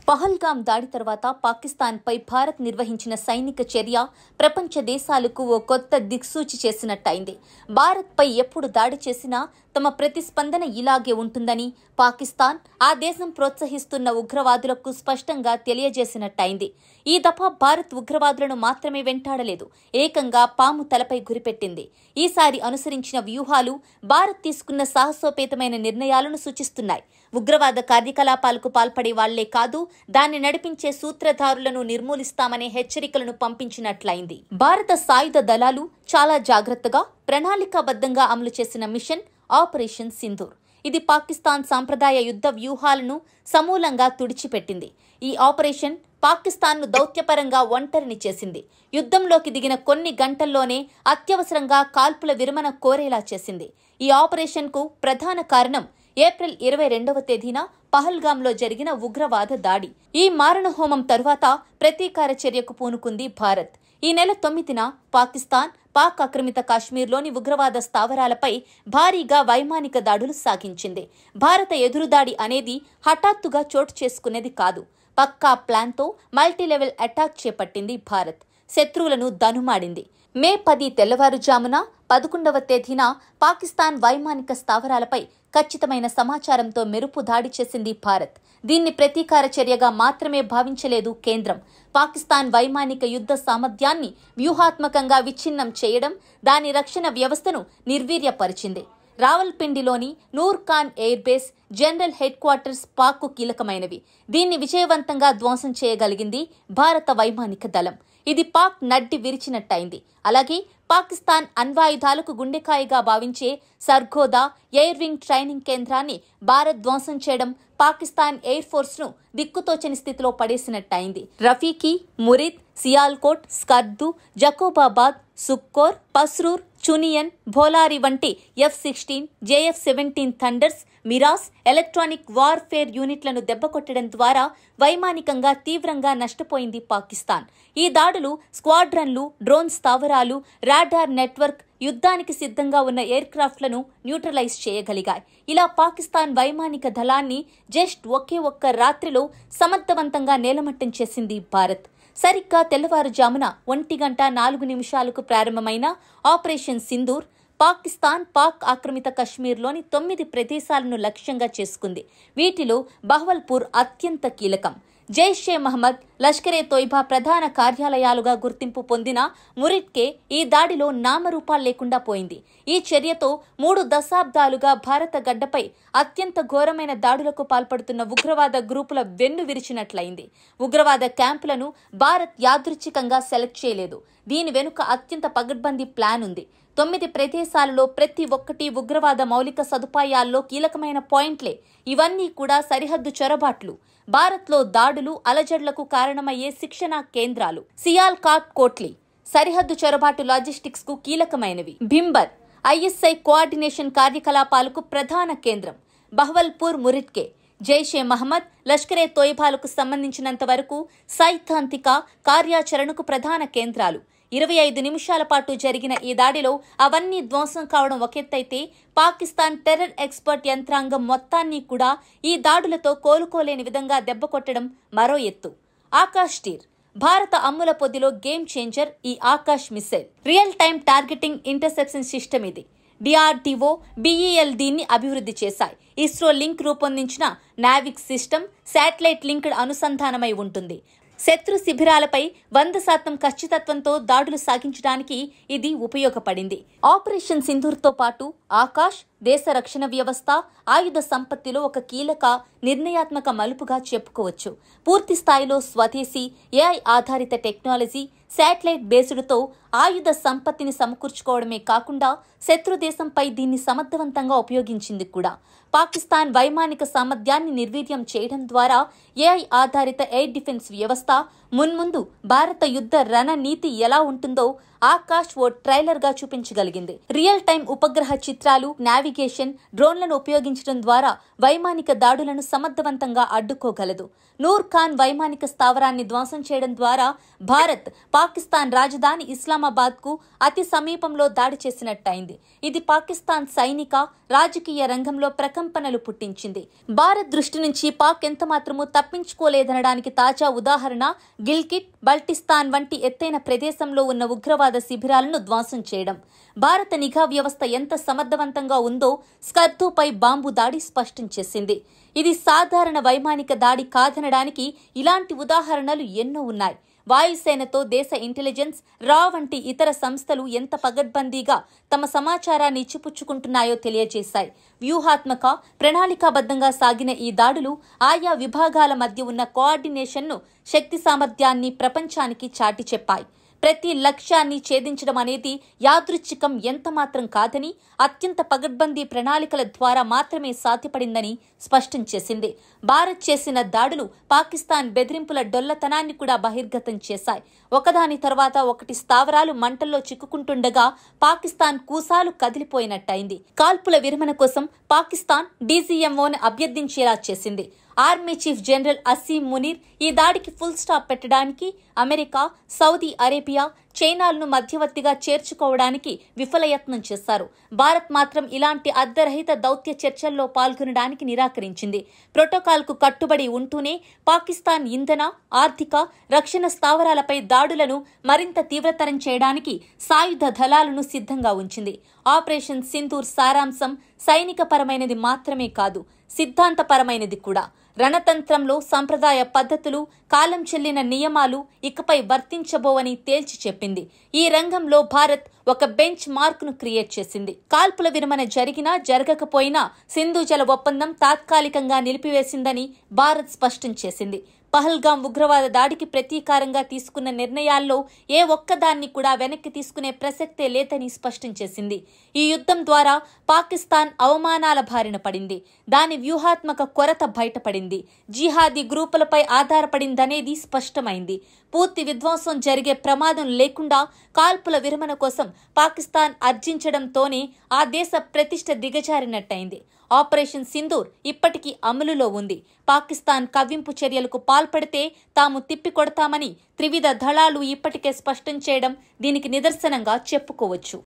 పహల్గామ్ దాడి తర్వాత పాకిస్తాన్పై భారత్ నిర్వహించిన సైనిక చర్య ప్రపంచ దేశాలకు ఓ కొత్త దిక్సూచి చేసినట్టయింది. భారత్పై ఎప్పుడు దాడి చేసినా తమ ప్రతిస్పందన ఇలాగే ఉంటుందని పాకిస్తాన్, ఆ దేశం ప్రోత్సహిస్తున్న ఉగ్రవాదులకు స్పష్టంగా తెలియజేసినట్టయింది. ఈ దఫా భారత్ ఉగ్రవాదులను మాత్రమే వెంటాడలేదు, ఏకంగా పాము తలపై గురిపెట్టింది. ఈసారి అనుసరించిన వ్యూహాలు భారత్ తీసుకున్న సాహసోపేతమైన నిర్ణయాలను సూచిస్తున్నాయి. ఉగ్రవాద కార్యకలాపాలకు పాల్పడే వాళ్లే కాదు, దాన్ని నడిపించే సూత్రధారులను నిర్మూలిస్తామనే హెచ్చరికలను పంపించినట్లయింది. భారత సాయుధ దళాలు చాలా జాగ్రత్తగా, ప్రణాళికాబద్ధంగా అమలు చేసిన మిషన్ ఆపరేషన్ సింధూర్. ఇది పాకిస్తాన్ సాంప్రదాయ యుద్ధ వ్యూహాలను సమూలంగా తుడిచిపెట్టింది. ఈ ఆపరేషన్ పాకిస్తాన్ను దౌత్యపరంగా ఒంటరిని చేసింది. యుద్ధంలోకి దిగిన కొన్ని గంటల్లోనే అత్యవసరంగా కాల్పుల విరమణ కోరేలా చేసింది. ఈ ఆపరేషన్కు ప్రధాన కారణం ఏప్రిల్ 22వ తేదీన పహల్గామ్లో జరిగిన ఉగ్రవాద దాడి. ఈ మారణహోమం తరువాత ప్రతీకార చర్యకు పూనుకుంది భారత్. ఈ నెల 9న పాకిస్తాన్ పాక్ ఆక్రమిత కాశ్మీర్లోని ఉగ్రవాద స్థావరాలపై భారీగా వైమానిక దాడులు సాగించింది. భారత ఎదురుదాడి అనేది హఠాత్తుగా చోటు చేసుకునేది కాదు. పక్కా ప్లాన్తో మల్టీలెవెల్ అటాక్ చేపట్టింది భారత్. శత్రువులను దనుమాడింది. మే 10 తెల్లవారుజామున 11వ తేదీన పాకిస్తాన్ వైమానిక స్థావరాలపై ఖచ్చితమైన సమాచారంతో మెరుపు దాడి చేసింది భారత్. దీన్ని ప్రతీకార చర్యగా మాత్రమే భావించలేదు కేంద్రం. పాకిస్తాన్ వైమానిక యుద్ధ సామర్థ్యాన్ని వ్యూహాత్మకంగా విచ్ఛిన్నం చేయడం, దాని రక్షణ వ్యవస్థను నిర్వీర్యపరిచింది. రావల్పిండిలోని Noor Khan air base, general headquarters పాక్కు కీలకమైనవి. దీన్ని విజయవంతంగా ధ్వంసం చేయగలిగింది భారత వైమానిక దళం. ఇది పాక్ నడ్డి విరిచినట్టయింది. అలాగే పాకిస్తాన్ అణ్వాయుధాలకు గుండెకాయగా భావించే సర్గోదా ఎయిర్ వింగ్ ట్రైనింగ్ కేంద్రాన్ని భారత్ ధ్వంసం చేయడం పాకిస్తాన్ ఎయిర్ ఫోర్స్ ను దిక్కుతోచని స్థితిలో పడేసినట్టయింది. రఫీకి, మురిద్, సియాల్కోట్, స్కర్దు, జకోబాబాద్, సుక్కోర్, పస్రూర్, చునియన్, భోలారి వంటి F-16, JF-17 Thunders, మిరాస్, electronic warfare యూనిట్లను దెబ్బకొట్టడం ద్వారా వైమానికంగా తీవ్రంగా నష్టపోయింది పాకిస్తాన్. ఈ దాడులు స్క్వాడ్రన్లు, డ్రోన్ స్థావరాలు, రాడార్ నెట్వర్క్, యుద్ధానికి సిద్ధంగా ఉన్న ఎయిర్ క్రాఫ్ట్లను న్యూట్రలైజ్ చేయగలిగాయి. ఇలా పాకిస్తాన్ వైమానిక దళాన్ని జస్ట్ ఒకే ఒక్క రాత్రిలో సమర్థవంతంగా నేలమట్టం చేసింది భారత్. సరిగ్గా తెల్లవారుజామున 1:04 ప్రారంభమైన ఆపరేషన్ సింధూర్ పాకిస్తాన్ పాక్ ఆక్రమిత కశ్మీర్లోని 9 ప్రదేశాలను లక్ష్యంగా చేసుకుంది. వీటిలో బహవల్పూర్ అత్యంత కీలకం. జైషే మహమ్మద్, లష్కరే తోయిబా ప్రధాన కార్యాలయాలుగా గుర్తింపు పొందిన మురిడ్కే ఈ దాడిలో నామరూపాలు లేకుండా పోయింది. ఈ చర్యతో 3 దశాబ్దాలుగా భారత గడ్డపై అత్యంత ఘోరమైన దాడులకు పాల్పడుతున్న ఉగ్రవాద గ్రూపుల వెన్ను విరిచినట్లయింది. ఉగ్రవాద క్యాంపులను భారత్ యాదృచ్ఛికంగా సెలెక్ట్ చేయలేదు. దీని వెనుక అత్యంత పగడ్బందీ ప్లాన్ ఉంది. 9 ప్రదేశాలలో ప్రతి ఒక్కటి ఉగ్రవాద మౌలిక సదుపాయాల్లో కీలకమైన పాయింట్లే. ఇవన్నీ కూడా సరిహద్దు చొరబాట్లు, భారత్లో దాడులు, అలజడులకు కారణమయ్యే శిక్షణా కేంద్రాలు. సియాల్కాట్ కోట్లీ సరిహద్దు చొరబాటు లాజిస్టిక్స్ కు కీలకమైనవి. భింబర్ ISI కోఆర్డినేషన్ కార్యకలాపాలకు ప్రధాన కేంద్రం. బహవల్పూర్, మురిడ్కే జైషే మహమ్మద్, లష్కరే తోయిబాలకు సంబంధించినంత వరకు సైద్ధాంతిక కార్యాచరణకు ప్రధాన కేంద్రాలు. 25 నిమిషాల పాటు జరిగిన ఈ దాడిలో అవన్నీ ధ్వంసం కావడం ఒకెత్తైతే, పాకిస్తాన్ టెర్రర్ ఎక్స్పర్ట్ యంత్రాంగం మొత్తాన్ని కూడా ఈ దాడులతో కోలుకోలేని విధంగా దెబ్బకొట్టడం మరో ఎత్తు. ఆకాష్ టీర్ భారత అమ్ముల పొదిలో గేమ్ చేంజర్ ఈ Akash missile. Real time targeting interception system ఇది. DRDO, BEL దీన్ని అభివృద్ధి చేశాయి. ఇస్రో లింక్ రూపొందించిన నావిక్ సిస్టమ్ శాటిలైట్ లింక్డ్ అనుసంధానమై ఉంటుంది. శత్రు శిబిరాలపై 100% ఖచ్చితత్వంతో దాడులు సాగించడానికి ఇది ఉపయోగపడింది. ఆపరేషన్ సింధూర్తో పాటు ఆకాష్ దేశ రక్షణ వ్యవస్థ, ఆయుధ సంపత్తిలో ఒక కీలక నిర్ణయాత్మక మలుపుగా చెప్పుకోవచ్చు. పూర్తి స్థాయిలో స్వదేశీ AI ఆధారిత టెక్నాలజీ, శాటిలైట్ బేస్డ్తో ఆయుధ సంపత్తిని సమకూర్చుకోవడమే కాకుండా శత్రు దేశంపై దీన్ని సమర్థవంతంగా ఉపయోగించింది కూడా. పాకిస్తాన్ వైమానిక సామర్థ్యాన్ని నిర్వీర్యం చేయడం ద్వారా AI ఆధారిత ఎయిర్ డిఫెన్స్ వ్యవస్థ మున్ముందు భారత యుద్ధ రణనీతి ఎలా ఉంటుందో ఆకాష్ ఓ ట్రైలర్ గా చూపించగలిగింది. రియల్ టైం ఉపగ్రహ చిత్రాలు, నావిగేషన్, డ్రోన్లను ఉపయోగించడం ద్వారా వైమానిక దాడులను సమర్థవంతంగా అడ్డుకోగలదు. నూర్ ఖాన్ వైమానిక స్థావరాన్ని ధ్వంసం చేయడం ద్వారా భారత్, పాకిస్తాన్ రాజధాని ఇస్లామాబాద్ కు అతి సమీపంలో దాడి చేసినట్టయింది. ఇది పాకిస్తాన్ సైనిక, రాజకీయ రంగంలో ప్రకంపనలు పుట్టించింది. భారత్ దృష్టి నుంచి పాక్ ఎంతమాత్రమూ తప్పించుకోలేదనడానికి తాజా ఉదాహరణ గిల్గిట్, బల్టిస్తాన్ వంటి ఎత్తైన ప్రదేశంలో ఉన్న ఉగ్రవాద శిబిరాలను ధ్వంసం చేయడం. భారత నిఘా వ్యవస్థ ఎంత సమర్థవంతంగా ఉందో స్కర్దూపై బాంబు దాడి స్పష్టం చేసింది. ఇది సాధారణ వైమానిక దాడి కాదనడానికి ఇలాంటి ఉదాహరణలు ఎన్నో ఉన్నాయి. వాయుసేనతో దేశ ఇంటెలిజెన్స్, రా వంటి ఇతర సంస్థలు ఎంత పగడ్బందీగా తమ సమాచారాన్ని ఇచ్చిపుచ్చుకుంటున్నాయో తెలియజేశాయి. వ్యూహాత్మక, ప్రణాళికాబద్ధంగా సాగిన ఈ దాడులు ఆయా విభాగాల మధ్య ఉన్న కోఆర్డినేషన్ను, శక్తి సామర్థ్యాన్ని ప్రపంచానికి చాటి చెప్పాయి. ప్రతి లక్ష్యాన్ని ఛేదించడం అనేది యాదృచ్ఛికం ఎంతమాత్రం కాదని, అత్యంత పగడ్బందీ ప్రణాళికల ద్వారా మాత్రమే సాధ్యపడిందని స్పష్టం చేసింది. భారత్ చేసిన దాడులు పాకిస్తాన్ బెదిరింపుల డొల్లతనాన్ని కూడా బహిర్గతం చేశాయి. ఒకదాని తర్వాత ఒకటి స్థావరాలు మంటల్లో చిక్కుకుంటుండగా పాకిస్తాన్ కూసాలు కదిలిపోయినట్టయింది. కాల్పుల విరమణ కోసం పాకిస్తాన్ డీజీఎంఓను అభ్యర్థించేలా చేసింది. Army chief general Asim Munir ఈ దాడికి ఫుల్ స్టాప్ పెట్టడానికి అమెరికా, సౌదీ అరేబియా, చైనాలను మధ్యవర్తిగా చేర్చుకోవడానికి విఫలయత్నం చేశారు. భారత్ మాత్రం ఇలాంటి అర్ధరహిత దౌత్య చర్చల్లో పాల్గొనడానికి నిరాకరించింది. ప్రోటోకాల్కు కట్టుబడి ఉంటూనే పాకిస్తాన్ ఇంధన, ఆర్థిక, రక్షణ స్థావరాలపై దాడులను మరింత తీవ్రతరం చేయడానికి సాయుధ దళాలను సిద్ధంగా ఉంచింది. ఆపరేషన్ సింధూర్ సారాంశం సైనికపరమైనది మాత్రమే కాదు, సిద్ధాంతపరమైనది కూడా. రణతంత్రంలో సంప్రదాయ పద్ధతులు, కాలం చెల్లిన నియమాలు ఇకపై వర్తించబోవని తేల్చి చెప్పింది. ఈ రంగంలో భారత్ ఒక బెంచ్ మార్క్ ను క్రియేట్ చేసింది. కాల్పుల విరమణ జరిగినా జరగకపోయినా సింధు జల ఒప్పందం తాత్కాలికంగా నిలిపివేసిందని భారత్ స్పష్టం చేసింది. పహల్గాం ఉగ్రవాద దాడికి ప్రతీకారంగా తీసుకున్న నిర్ణయాల్లో ఏ ఒక్కదాన్ని కూడా వెనక్కి తీసుకునే ప్రసక్తే లేదని స్పష్టం చేసింది. ఈ యుద్ధం ద్వారా పాకిస్తాన్ అవమానాల బారిన పడింది. దాని వ్యూహాత్మక కొరత బయటపడింది. జిహాదీ గ్రూపులపై ఆధారపడిందనేది స్పష్టమైంది. పూర్తి విధ్వంసం జరిగే ప్రమాదం లేకుండా కాల్పుల విరమణ కోసం పాకిస్తాన్ అర్జించడంతోనే ఆ దేశ ప్రతిష్ట దిగజారినట్టయింది. ఆపరేషన్ సింధూర్ ఇప్పటికీ అమలులో ఉంది. పాకిస్తాన్ కవ్వింపు చర్యలకు పాల్పడితే తాము తిప్పికొడతామని త్రివిధ దళాలు ఇప్పటికే స్పష్టం చేయడం దీనికి నిదర్శనంగా చెప్పుకోవచ్చు.